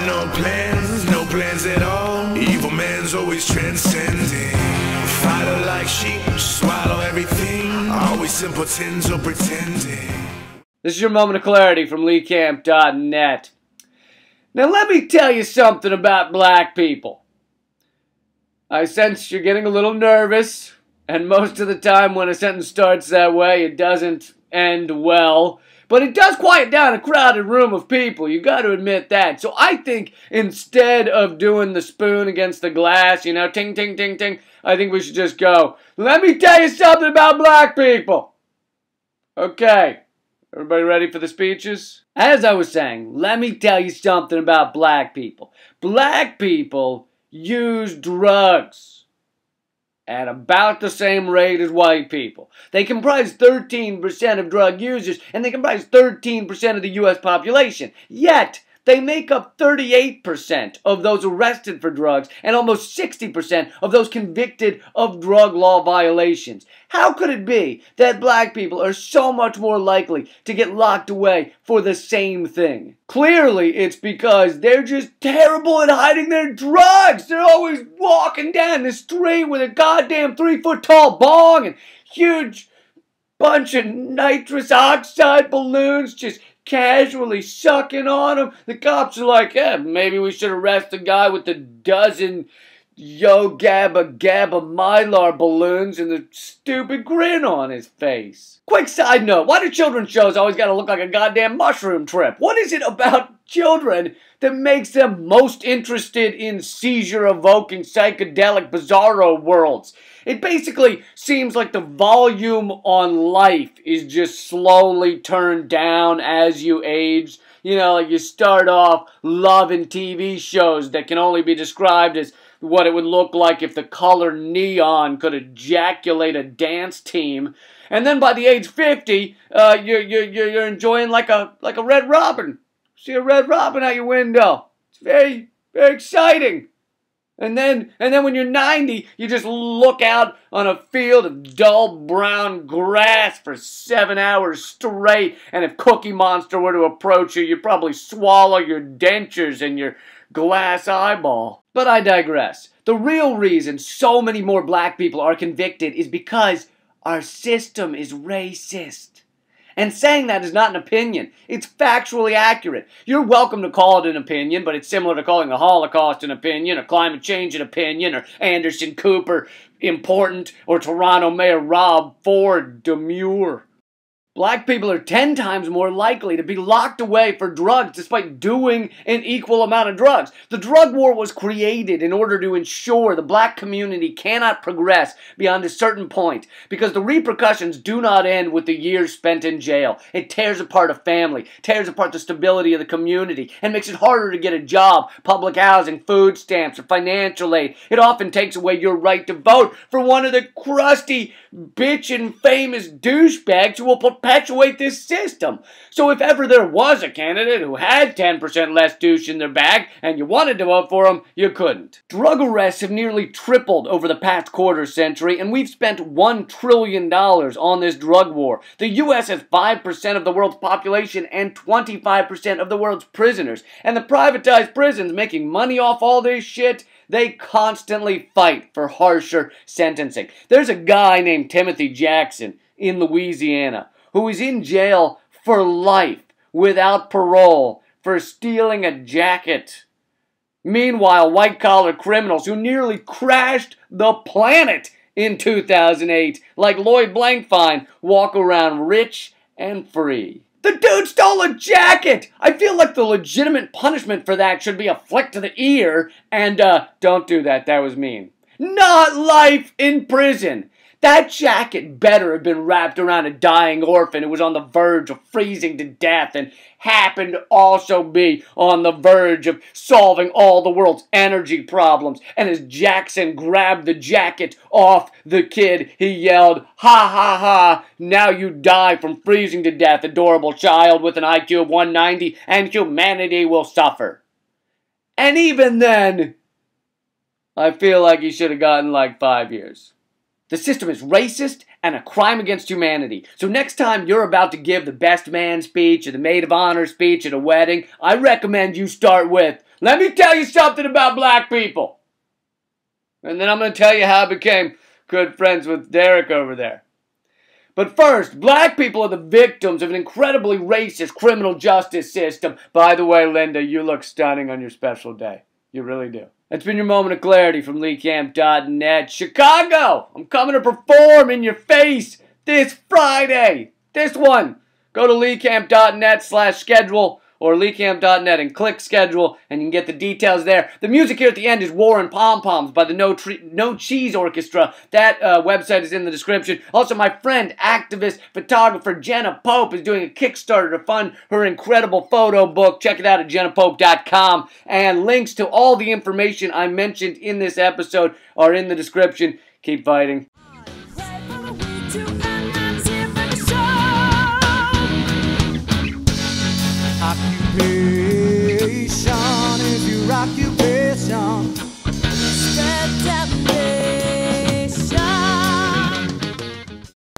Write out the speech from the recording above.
no plans at all. Evil man's always transcending. Fighter like sheep, swallow everything. Always simpletons or pretending. This is your moment of clarity from LeeCamp.net. Now let me tell you something about black people. I sense you're getting a little nervous, and most of the time when a sentence starts that way, it doesn't end well. But it does quiet down a crowded room of people, you got to admit that. So I think instead of doing the spoon against the glass, you know, ting, ting, ting, ting, I think we should just go, let me tell you something about black people. Okay, everybody ready for the speeches? As I was saying, let me tell you something about black people. Black people use drugs at about the same rate as white people. They comprise 13% of drug users, and they comprise 13% of the U.S. population. Yet, they make up 38% of those arrested for drugs and almost 60% of those convicted of drug law violations. How could it be that black people are so much more likely to get locked away for the same thing? Clearly, it's because they're just terrible at hiding their drugs. They're always walking down the street with a goddamn 3-foot-tall bong and huge bunch of nitrous oxide balloons just casually sucking on them. The cops are like, yeah, maybe we should arrest the guy with the dozen Yo Gabba Gabba Mylar balloons and the stupid grin on his face. Quick side note, why do children's shows always gotta look like a goddamn mushroom trip? What is it about children that makes them most interested in seizure-evoking psychedelic bizarro worlds? It basically seems like the volume on life is just slowly turned down as you age. You know, like you start off loving TV shows that can only be described as what it would look like if the color neon could ejaculate a dance team. And then by the age 50, you're enjoying like a red robin. See a red robin out your window. It's very, very exciting. And then when you're 90, you just look out on a field of dull brown grass for 7 hours straight. And if Cookie Monster were to approach you, you'd probably swallow your dentures and your glass eyeball. But I digress. The real reason so many more black people are convicted is because our system is racist. And saying that is not an opinion. It's factually accurate. You're welcome to call it an opinion, but it's similar to calling the Holocaust an opinion, or climate change an opinion, or Anderson Cooper important, or Toronto Mayor Rob Ford demure. Black people are 10 times more likely to be locked away for drugs despite doing an equal amount of drugs. The drug war was created in order to ensure the black community cannot progress beyond a certain point because the repercussions do not end with the years spent in jail. It tears apart a family, tears apart the stability of the community, and makes it harder to get a job, public housing, food stamps, or financial aid. It often takes away your right to vote for one of the crusty, bitchin' famous douchebags who will perpetuate this system. So if ever there was a candidate who had 10% less douche in their bag and you wanted to vote for him, you couldn't. Drug arrests have nearly tripled over the past quarter century, and we've spent $1 trillion on this drug war. The U.S. has 5% of the world's population and 25% of the world's prisoners. And the privatized prisons making money off all this shit, they constantly fight for harsher sentencing. There's a guy named Timothy Jackson in Louisiana who is in jail for life without parole for stealing a jacket. Meanwhile, white-collar criminals who nearly crashed the planet in 2008, like Lloyd Blankfein, walk around rich and free. The dude stole a jacket! I feel like the legitimate punishment for that should be a flick to the ear and, don't do that, that was mean. Not life in prison! That jacket better have been wrapped around a dying orphan who was on the verge of freezing to death and happened to also be on the verge of solving all the world's energy problems. And as Jackson grabbed the jacket off the kid, he yelled, "Ha ha ha, now you die from freezing to death, adorable child with an IQ of 190, and humanity will suffer." And even then, I feel like he should have gotten like 5 years. The system is racist and a crime against humanity. So next time you're about to give the best man speech or the maid of honor speech at a wedding, I recommend you start with, Let me tell you something about black people. And then I'm going to tell you how I became good friends with Derek over there. But first, black people are the victims of an incredibly racist criminal justice system. By the way, Linda, you look stunning on your special day. You really do. That's been your moment of clarity from LeeCamp.net. Chicago, I'm coming to perform in your face this Friday. This one. Go to LeeCamp.net/schedule or LeeCamp.net and click schedule, and you can get the details there. The music here at the end is War and Pom Poms by the No Cheese Orchestra. That website is in the description. Also, my friend, activist, photographer Jenna Pope is doing a Kickstarter to fund her incredible photo book. Check it out at jennapope.com. And links to all the information I mentioned in this episode are in the description. Keep fighting. Occupation is your occupation.